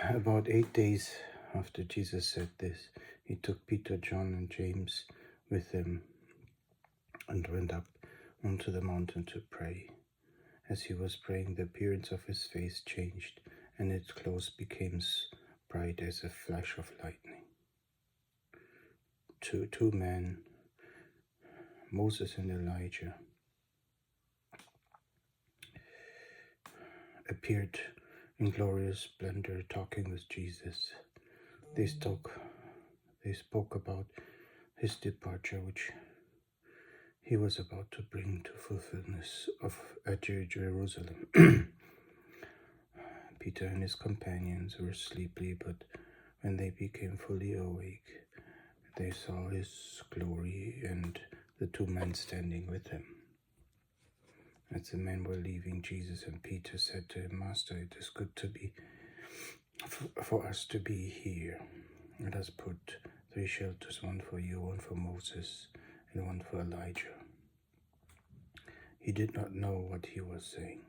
About 8 days after Jesus said this, he took Peter, John, and James with him and went up onto the mountain to pray. As he was praying, the appearance of his face changed, and its clothes became bright as a flash of lightning. Two men, Moses and Elijah, appeared in glorious splendor, talking with Jesus. They spoke about his departure, which he was about to bring to fulfillment at Jerusalem. Peter and his companions were sleepy, but when they became fully awake, they saw his glory and the two men standing with him. As the men were leaving Jesus, and Peter said to him, "Master, it is good for us to be here. Let us put 3 shelters, one for you, one for Moses, and one for Elijah." He did not know what he was saying.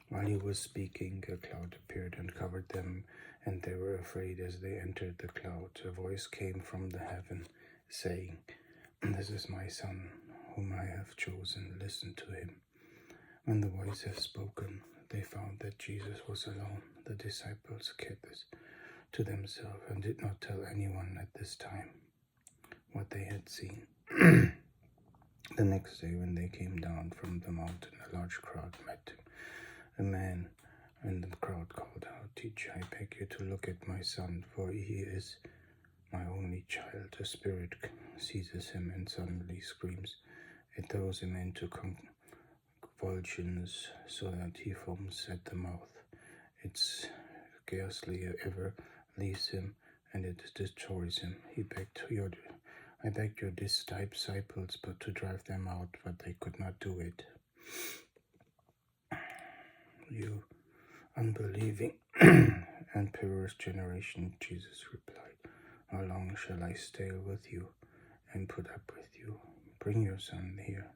While he was speaking, a cloud appeared and covered them, and they were afraid. As they entered the cloud, a voice came from the heaven, saying, "This is my son, whom I have chosen. Listen to him." When the voice had spoken, they found that Jesus was alone. The disciples kept this to themselves and did not tell anyone at this time what they had seen. The next day, when they came down from the mountain, a large crowd met him. A man in the crowd called out, "Teacher, I beg you to look at my son, for he is my only child." A spirit seizes him and suddenly screams. It throws him into convulsions so that he foams at the mouth. It scarcely ever leaves him, and it destroys him. I begged your disciples but to drive them out, but they could not do it. "You unbelieving and perverse generation," Jesus replied, "how long shall I stay with you and put up with you? Bring your son here."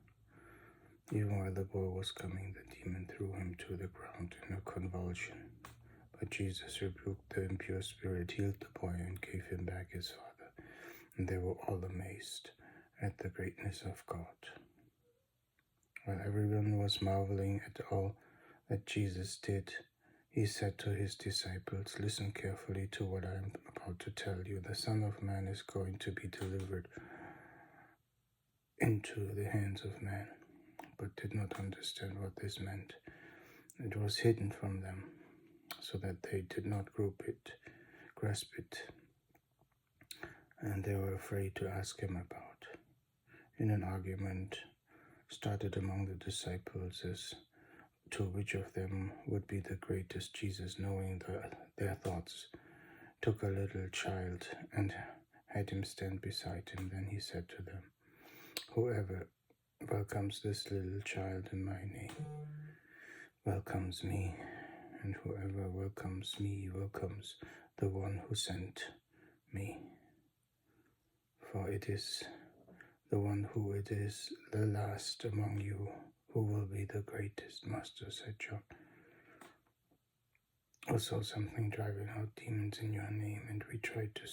Even while the boy was coming, the demon threw him to the ground in a convulsion. But Jesus rebuked the impure spirit, healed the boy, and gave him back his father. And they were all amazed at the greatness of God. While everyone was marveling at all that Jesus did, he said to his disciples, "Listen carefully to what I am about to tell you. The Son of Man is going to be delivered into the hands of men," but did not understand what this meant. It was hidden from them, so that they did not grasp it, and they were afraid to ask him about. In an argument started among the disciples as to which of them would be the greatest, Jesus, knowing their thoughts, took a little child and had him stand beside him. Then he said to them, "Whoever welcomes this little child in my name welcomes me, and whoever welcomes me welcomes the one who sent me. For it is the one who it is the last among you who will be the greatest." "Master," said John, "I saw something driving out demons in your name, and we tried to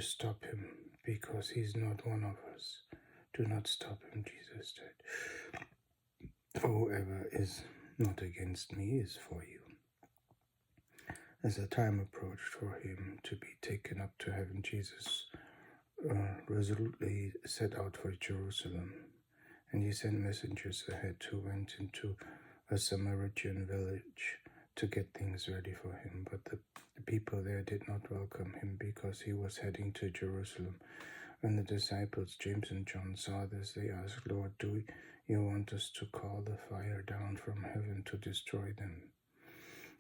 stop him because he's not one of us." "Do not stop him," Jesus said, "for whoever is not against me is for you." As the time approached for him to be taken up to heaven, Jesus resolutely set out for Jerusalem, and he sent messengers ahead who went into a Samaritan village to get things ready for him. But the people there did not welcome him because he was heading to Jerusalem. When the disciples James and John saw this, they asked, "Lord, do you want us to call the fire down from heaven to destroy them?"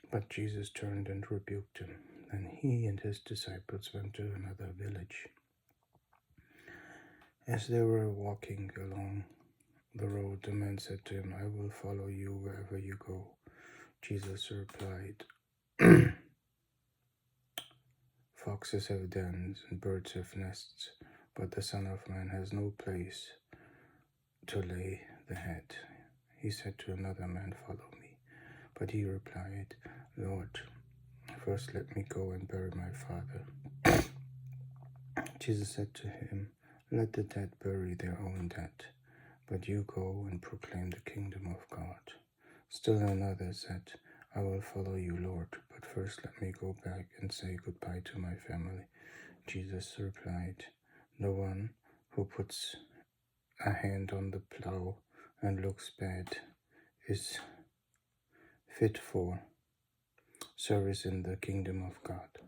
But Jesus turned and rebuked him. Then he and his disciples went to another village. As they were walking along the road, the man said to him, "I will follow you wherever you go." Jesus replied, "Foxes have dens and birds have nests, but the Son of Man has no place to lay the head." He said to another man, "Follow me." But he replied, "Lord, first let me go and bury my father. Jesus said to him, Let the dead bury their own dead, but you go and proclaim the kingdom of God. Still another said, I will follow you, Lord, but first let me go back and say goodbye to my family. Jesus replied, No one who puts a hand on the plow and looks bad is fit for service in the kingdom of God.